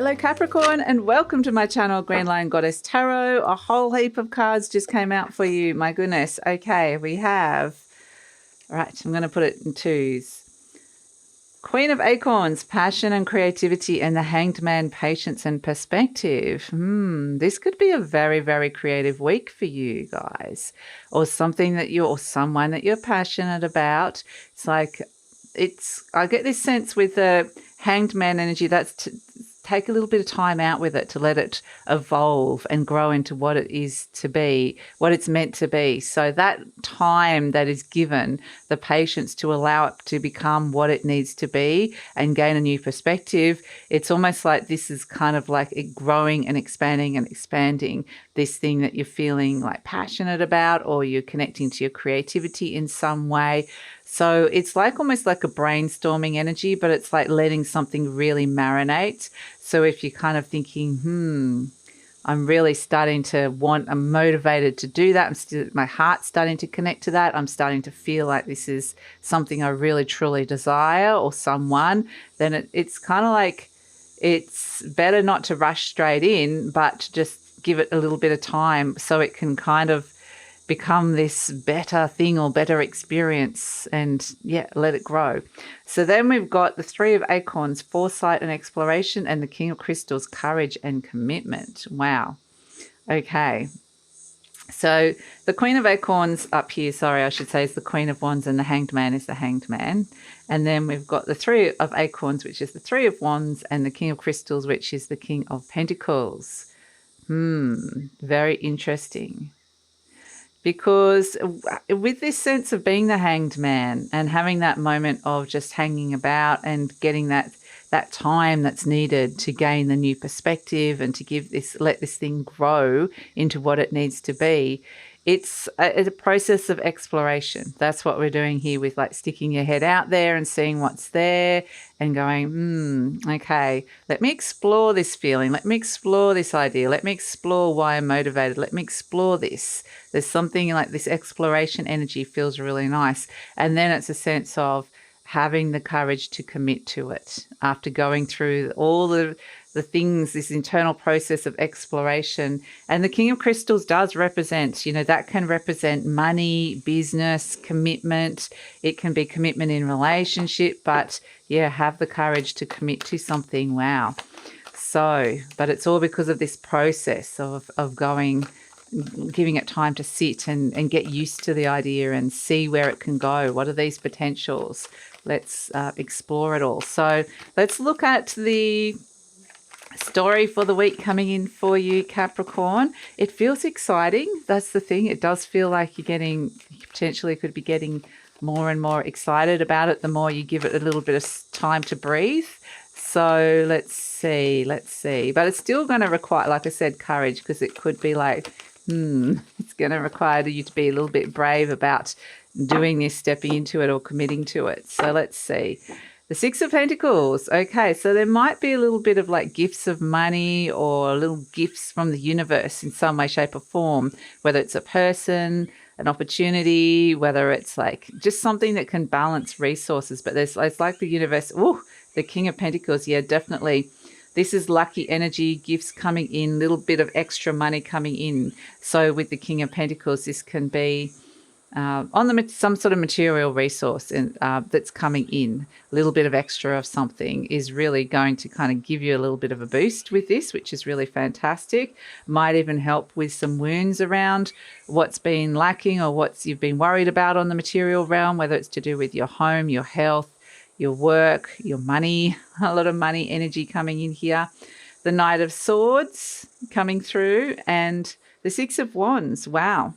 Hello Capricorn, and welcome to my channel Green Lion Goddess Tarot. A whole heap of cards just came out for you. My goodness. Okay, we have, all right, I'm going to put it in twos. Queen of Acorns, passion and creativity, and the Hanged Man, patience and perspective. This could be a very, very creative week for you guys, or something that or someone that you're passionate about. It's like, I get this sense with the Hanged Man energy, that's to take a little bit of time out with it, to let it evolve and grow into what it is to be, what it's meant to be. So that time that is given, the patience to allow it to become what it needs to be and gain a new perspective, it's almost like this is kind of like it growing and expanding this thing that you're feeling like passionate about, or you're connecting to your creativity in some way. So it's like almost like a brainstorming energy, but it's like letting something really marinate. So if you're kind of thinking, I'm really starting to I'm motivated to do that. My heart's starting to connect to that. I'm starting to feel like this is something I really truly desire, or someone, then it's kind of like, it's better not to rush straight in, but to just give it a little bit of time so it can kind of become this better thing or better experience, and let it grow. So then we've got the Three of Acorns, foresight and exploration, and the King of Crystals, courage and commitment. Wow. Okay. So the Queen of Acorns up here, is the Queen of Wands, and the Hanged Man is the Hanged Man. And then we've got the Three of Acorns, which is the Three of Wands, and the King of Crystals, which is the King of Pentacles. Very interesting. Because with this sense of being the Hanged Man and having that moment of just hanging about and getting that time that's needed to gain the new perspective and to let this thing grow into what it needs to be, it's a process of exploration. That's what we're doing here with like sticking your head out there and seeing what's there and going, okay, let me explore this feeling. Let me explore this idea. Let me explore why I'm motivated. Let me explore this. There's something like this exploration energy feels really nice. And then it's a sense of having the courage to commit to it after going through all the things, this internal process of exploration. And the King of Crystals does represent, that can represent money, business, commitment. It can be commitment in relationship, but have the courage to commit to something. Wow. So, but it's all because of this process of giving it time to sit and get used to the idea and see where it can go. What are these potentials? Let's explore it all. So let's look at the story for the week coming in for you, Capricorn. It feels exciting. That's the thing. It does feel like you potentially could be getting more and more excited about it the more you give it a little bit of time to breathe. So let's see. But it's still going to require, like I said, courage, because it could be like, it's going to require you to be a little bit brave about doing this, stepping into it or committing to it. So let's see. The Six of Pentacles. Okay, so there might be a little bit of like gifts of money or little gifts from the universe in some way, shape or form, whether it's a person, an opportunity, whether it's like just something that can balance resources. But it's like the universe, the King of Pentacles, definitely. This is lucky energy, gifts coming in, little bit of extra money coming in. So with the King of Pentacles, this can be on some sort of material resource that's coming in. A little bit of extra of something is really going to kind of give you a little bit of a boost with this, which is really fantastic. Might even help with some wounds around what's been lacking or what you've been worried about on the material realm, whether it's to do with your home, your health, your work, your money. A lot of money energy coming in here. The Knight of Swords coming through, and the Six of Wands. Wow.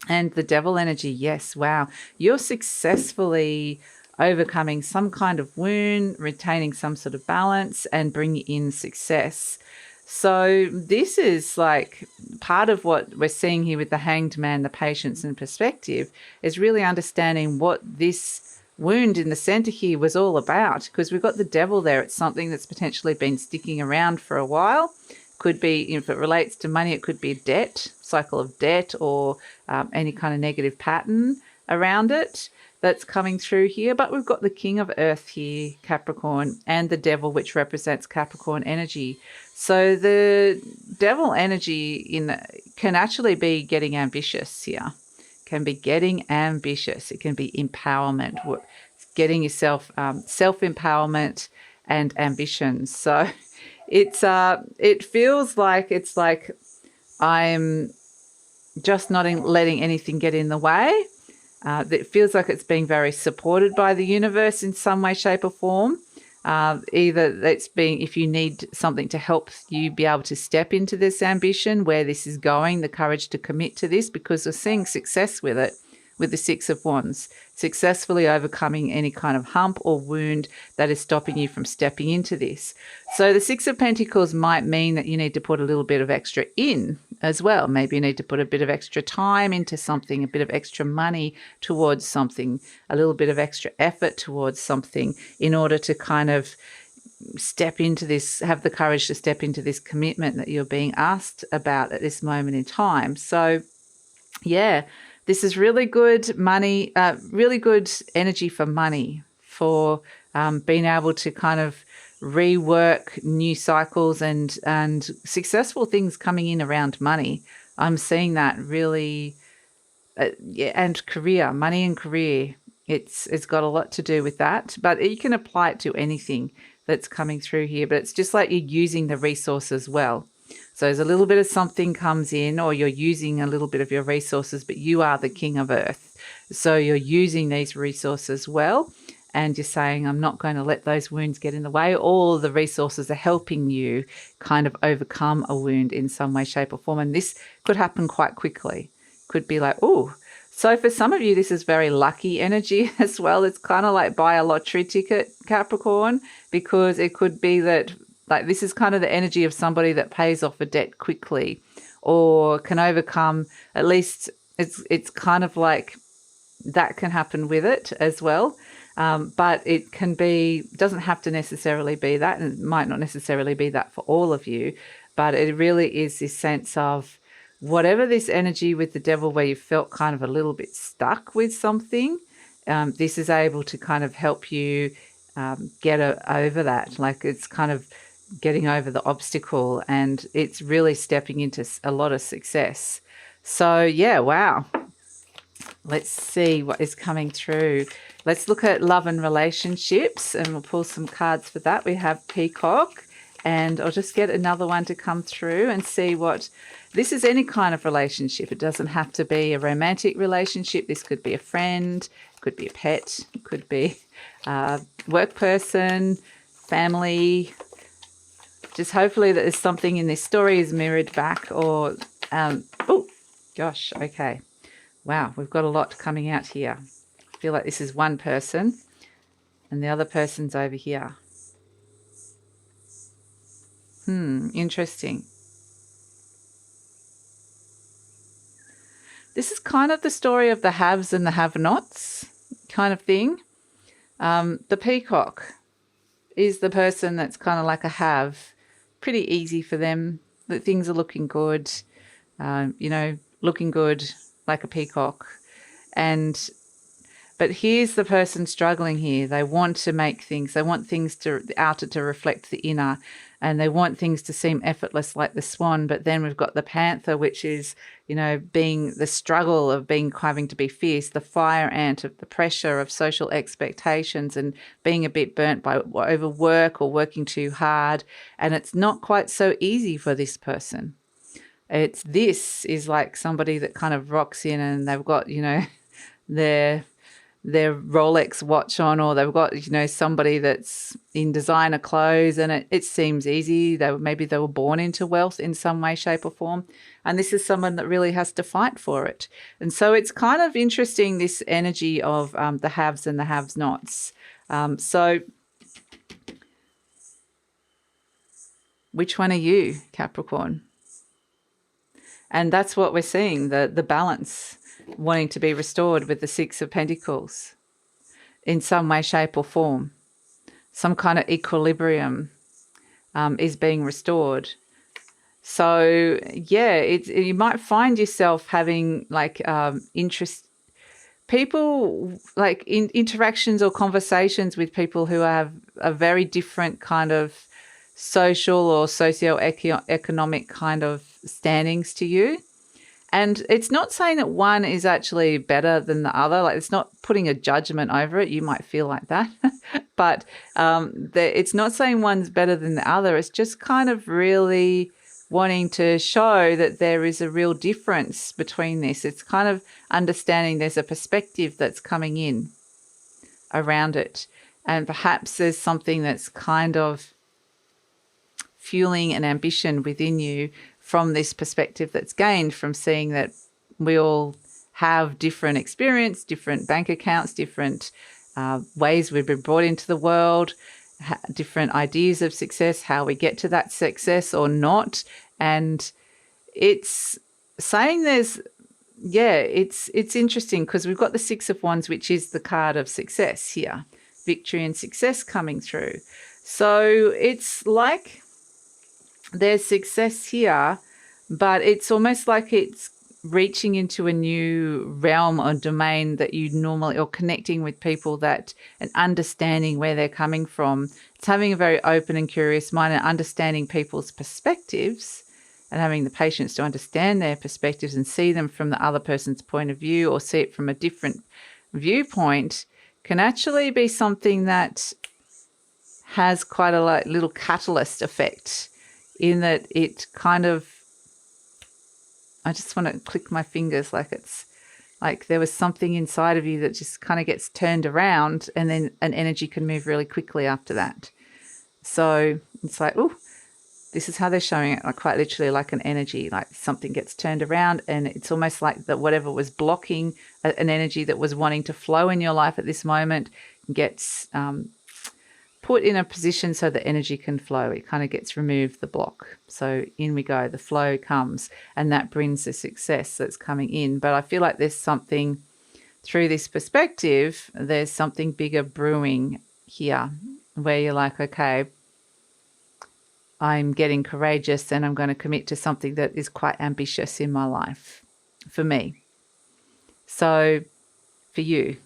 And the Devil energy. Yes. Wow. You're successfully overcoming some kind of wound, retaining some sort of balance, and bringing in success. So this is like part of what we're seeing here with the Hanged Man, the patience and perspective, is really understanding what this wound in the center here was all about, because we've got the Devil there. It's something that's potentially been sticking around for a while. Could be, if it relates to money, it could be a debt, cycle of debt, or any kind of negative pattern. around it that's coming through here. But we've got the King of Earth here, Capricorn, and the Devil, which represents Capricorn energy. So the Devil energy can actually be getting ambitious here. Can be getting ambitious. It can be empowerment, getting yourself self-empowerment and ambition. So it feels like it's like I'm just not letting anything get in the way. It feels like it's being very supported by the universe in some way, shape or form. Either that's being, if you need something to help you be able to step into this ambition, where this is going, the courage to commit to this, because we're seeing success with it, with the Six of Wands, successfully overcoming any kind of hump or wound that is stopping you from stepping into this. So the Six of Pentacles might mean that you need to put a little bit of extra in as well. Maybe you need to put a bit of extra time into something, a bit of extra money towards something, a little bit of extra effort towards something in order to kind of step into this, have the courage to step into this commitment that you're being asked about at this moment in time. So yeah, this is really good money, really good energy for money, for being able to kind of rework new cycles and successful things coming in around money. I'm seeing that really, yeah, and career, money and career. It's got a lot to do with that, but you can apply it to anything that's coming through here. But it's just like you're using the resources well. So there's a little bit of something comes in, or you're using a little bit of your resources, but you are the King of Earth. So you're using these resources well, and you're saying, I'm not going to let those wounds get in the way. All the resources are helping you kind of overcome a wound in some way, shape or form. And this could happen quite quickly. Could be like, oh, so for some of you, this is very lucky energy as well. It's kind of like buy a lottery ticket, Capricorn, because it could be that, like, this is kind of the energy of somebody that pays off a debt quickly or can overcome, at least it's kind of like that can happen with it as well. But it can be, doesn't have to necessarily be that, and it might not necessarily be that for all of you, but it really is this sense of whatever this energy with the Devil where you felt kind of a little bit stuck with something, this is able to kind of help you get over that. Like it's kind of getting over the obstacle, and it's really stepping into a lot of success. So yeah, wow. Let's see what is coming through. Let's look at love and relationships, and we'll pull some cards for that. We have Peacock, and I'll just get another one to come through and see what this is. Any kind of relationship. It doesn't have to be a romantic relationship. This could be a friend, could be a pet, could be a work person, family. Just hopefully that there's something in this story is mirrored back, or oh gosh, okay. Wow, we've got a lot coming out here. I feel like this is one person and the other person's over here. Interesting. This is kind of the story of the haves and the have-nots kind of thing. The Peacock is the person that's kind of like a have. Pretty easy for them. That things are looking good, looking good like a peacock. But here's the person struggling here. They want to make things. They want things to the outer to reflect the inner, and they want things to seem effortless like the swan. But then we've got the panther, which is, being the struggle of having to be fierce, the fire ant of the pressure of social expectations and being a bit burnt by overwork or working too hard. And it's not quite so easy for this person. This is like somebody that kind of rocks in and they've got, their Rolex watch on, or they've got, somebody that's in designer clothes, and it seems easy. Maybe they were born into wealth in some way, shape or form. And this is someone that really has to fight for it. And so it's kind of interesting, this energy of the haves and the have-nots. So which one are you, Capricorn? And that's what we're seeing, the balance wanting to be restored with the Six of Pentacles in some way, shape or form. Some kind of equilibrium is being restored. So, yeah, you might find yourself having like interest, people like in interactions or conversations with people who have a very different kind of social or socio-economic kind of standings to you. And it's not saying that one is actually better than the other. Like, it's not putting a judgment over it. You might feel like that. But it's not saying one's better than the other. It's just kind of really wanting to show that there is a real difference between this. It's kind of understanding there's a perspective that's coming in around it. And perhaps there's something that's kind of fueling an ambition within you from this perspective that's gained from seeing that we all have different experience, different bank accounts, different ways we've been brought into the world, different ideas of success, how we get to that success or not. And it's saying it's interesting because we've got the Six of Wands, which is the card of success here, victory and success coming through. So it's like there's success here, but it's almost like it's reaching into a new realm or domain that you normally, or connecting with people that, and understanding where they're coming from. It's having a very open and curious mind and understanding people's perspectives and having the patience to understand their perspectives and see them from the other person's point of view or see it from a different viewpoint can actually be something that has quite a little catalyst effect, in that it kind of, I just want to click my fingers like it's like there was something inside of you that just kind of gets turned around, and then an energy can move really quickly after that. So it's like, oh, this is how they're showing it, like quite literally like an energy, like something gets turned around, and it's almost like that whatever was blocking an energy that was wanting to flow in your life at this moment gets put in a position so the energy can flow. It kind of gets removed, the block. So in we go, the flow comes, and that brings the success that's coming in. But I feel like there's something through this perspective, there's something bigger brewing here where you're like, okay, I'm getting courageous and I'm going to commit to something that is quite ambitious in my life for me. So for you,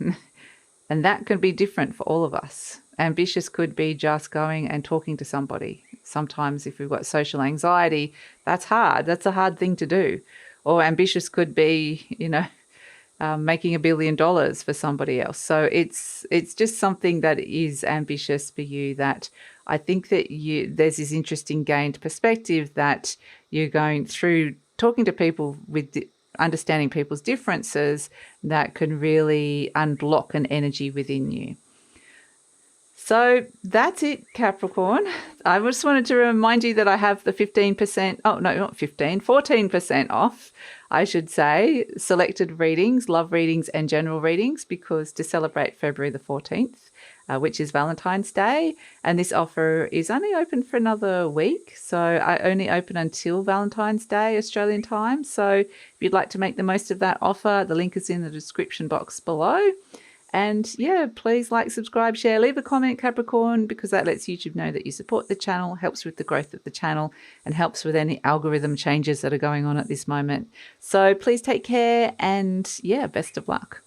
and that can be different for all of us. Ambitious could be just going and talking to somebody. Sometimes if we've got social anxiety, that's hard. That's a hard thing to do. Or ambitious could be, making $1 billion for somebody else. So it's just something that is ambitious for you, that I think that there's this interesting gained perspective that you're going through talking to people with understanding people's differences that can really unblock an energy within you. So that's it, Capricorn. I just wanted to remind you that I have the 14% off, I should say, selected readings, love readings and general readings, because to celebrate February the 14th, which is Valentine's Day. And this offer is only open for another week. So I only open until Valentine's Day, Australian time. So if you'd like to make the most of that offer, the link is in the description box below. And yeah, please like, subscribe, share, leave a comment, Capricorn, because that lets YouTube know that you support the channel, helps with the growth of the channel, and helps with any algorithm changes that are going on at this moment. So please take care, and yeah, best of luck.